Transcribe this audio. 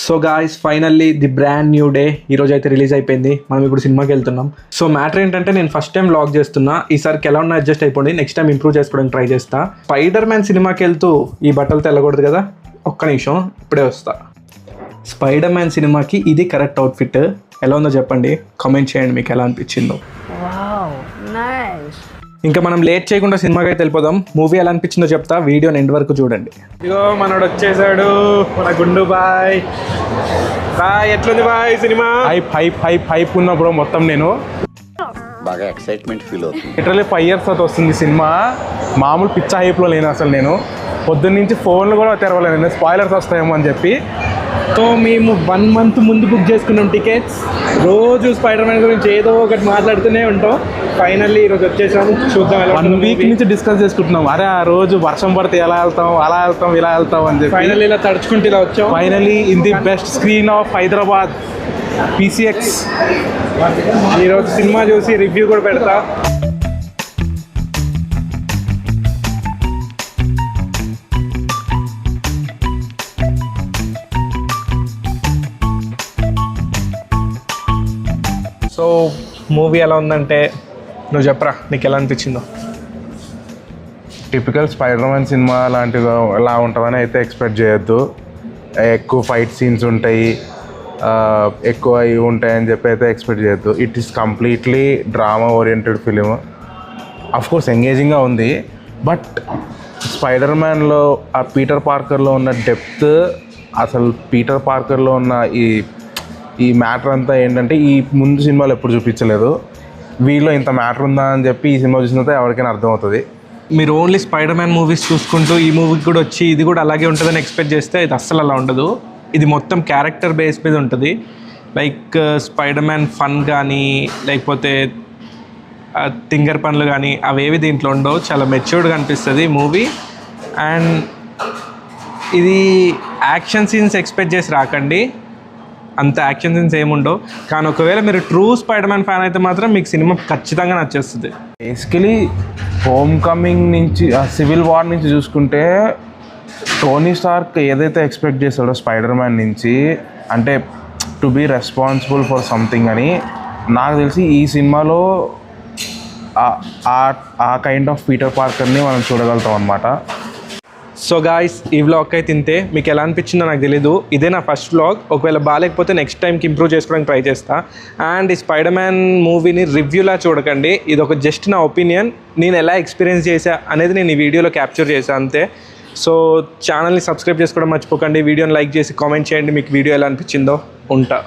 So guys finally the brand new day ఈరోజు అయితే release అయిపోయింది. మనం ఇప్పుడు సినిమాకి వెళ్తున్నాం. సో మ్యాటర్ ఏంటంటే నేను ఫస్ట్ టైం వ్లాగ్ చేస్తున్నా. ఈసారికి ఎలా ఉన్నా అడ్జస్ట్ అయిపోండి. నెక్స్ట్ టైం ఇంప్రూవ్ చేసుకోవడానికి ట్రై చేస్తా. స్పైడర్ మ్యాన్ సినిమాకి వెళ్తూ ఈ బట్టలతో వెళ్ళకూడదు కదా. ఒక్క నిమిషం ఇప్పుడే వస్తా. స్పైడర్ మ్యాన్ సినిమాకి ఇది కరెక్ట్ అవుట్ఫిట్. ఎలా ఉందో చెప్పండి, కామెంట్ చేయండి మీకు ఎలా అనిపించిందో. ఇంకా మనం లేట్ చేయకుండా సినిమాకి అయితే వెళ్ళిపోదాం. మూవీ ఎలా అనిపించిందో చెప్తా, వీడియోని ఎండ్ వరకు చూడండి. ఇగో మనోడు వచ్చేసాడు, మన గుండు బాయ్. బాయ్ ఎట్లుంది బాయ్ సినిమా? హైప్ ఉన్నా బ్రో. మొత్తం నేను బాగా ఎక్సైట్మెంట్ ఫీల్ అవుతుంది. లిటరల్లీ 5 years తర్వాత వస్తుంది సినిమా. మామూలు పిచ్చ హైప్లో లేను అసలు. నేను పొద్దున్న నుంచి ఫోన్లు కూడా తెరవలేను, స్పాయిలర్స్ వస్తాయేమో అని చెప్పి. సో మేము 1 month ముందు బుక్ చేసుకున్నాం టికెట్స్. రోజు స్పైడర్ మ్యాన్ గురించి ఏదో ఒకటి మాట్లాడుతూనే ఉంటాం. ఫైనల్లీ ఈరోజు వచ్చేసాము. చూద్దాం. 1 week నుంచి డిస్కస్ చేసుకుంటున్నాం. అరే ఆ రోజు వర్షం పడితే ఎలా వెళ్తాం, అలా వెళ్తాం, ఇలా వెళ్తాం అని చెప్పి ఫైనల్లీ ఇలా తడుచుకుంటూ ఇలా వచ్చాం. Finally in the best screen off Hyderabad, PCX. ఈరోజు సినిమా చూసి రివ్యూ కూడా పెడతా. సో మూవీ ఎలా ఉందంటే నువ్వు చెప్పరా, నీకు ఎలా అనిపించిందో? టిపికల్ స్పైడర్ మ్యాన్ సినిమా లాంటిది ఎలా ఉంటుందని అయితే ఎక్స్పెక్ట్ చేయొద్దు. ఎక్కువ ఫైట్ సీన్స్ ఉంటాయి, ఎక్కువ ఇవి ఉంటాయని చెప్పి అయితే ఎక్స్పెక్ట్ చేయొద్దు. It is completely drama oriented film. Of course ఎంగేజింగ్గా ఉంది, బట్ స్పైడర్ మ్యాన్లో ఆ పీటర్ పార్కర్లో ఉన్న డెప్త్, అసలు పీటర్ పార్కర్లో ఉన్న ఈ మ్యాటర్ అంతా ఏంటంటే ఈ ముందు సినిమాలు ఎప్పుడు చూపించలేదు. వీళ్ళు ఇంత మ్యాటర్ ఉందా అని చెప్పి ఈ సినిమా చూసిన తర్వాత ఎవరికైనా అర్థమవుతుంది. మీరు ఓన్లీ స్పైడర్ మ్యాన్ మూవీస్ చూసుకుంటూ ఈ మూవీకి కూడా వచ్చి ఇది కూడా అలాగే ఉంటుందని ఎక్స్పెక్ట్ చేస్తే ఇది అస్సలు అలా ఉండదు. ఇది మొత్తం క్యారెక్టర్ బేస్ మీద ఉంటుంది. లైక్ స్పైడర్ మ్యాన్ ఫన్ కానీ లేకపోతే తింగర్ పనులు కానీ అవేవి దీంట్లో ఉండవు. చాలా మెచ్యూర్డ్గా అనిపిస్తుంది మూవీ. అండ్ ఇది యాక్షన్ సీన్స్ ఎక్స్పెక్ట్ చేసి రాకండి, అంత యాక్షన్ సీన్స్ ఏముండవు. కానీ ఒకవేళ మీరు ట్రూ స్పైడర్ మ్యాన్ ఫ్యాన్ అయితే మాత్రం మీకు సినిమా ఖచ్చితంగా నచ్చేస్తుంది. బేసికలీ హోమ్ కమింగ్ నుంచి, సివిల్ వార్ నుంచి చూసుకుంటే టోనీ స్టార్క్ ఏదైతే ఎక్స్పెక్ట్ చేస్తాడో స్పైడర్ మ్యాన్ నుంచి, అంటే to be responsible for something అని, నాకు తెలిసి ఈ సినిమాలో ఆ కైండ్ ఆఫ్ పీటర్ పార్కర్ని మనం చూడగలుగుతాం అన్నమాట. సో గాయ్స్ ఈ వ్లాగ్ అయితే ఇంతే. మీకు ఎలా అనిపించిందో నాకు తెలీదు. ఇదే నా ఫస్ట్ వ్లాగ్. ఒకవేళ బాగాలేకపోతే నెక్స్ట్ టైంకి ఇంప్రూవ్ చేసుకోవడానికి ట్రై చేస్తా. అండ్ ఈ స్పైడర్ మ్యాన్ మూవీని రివ్యూలా చూడకండి. ఇది ఒక జస్ట్ నా ఒపీనియన్. నేను ఎలా ఎక్స్పీరియన్స్ చేశా అనేది నేను ఈ వీడియోలో క్యాప్చర్ చేశాను అంతే. సో ఛానల్ని సబ్స్క్రైబ్ చేసుకోవడం మర్చిపోకండి. వీడియోని లైక్ చేసి కామెంట్ చేయండి మీకు వీడియో ఎలా అనిపించిందో. ఉంటా.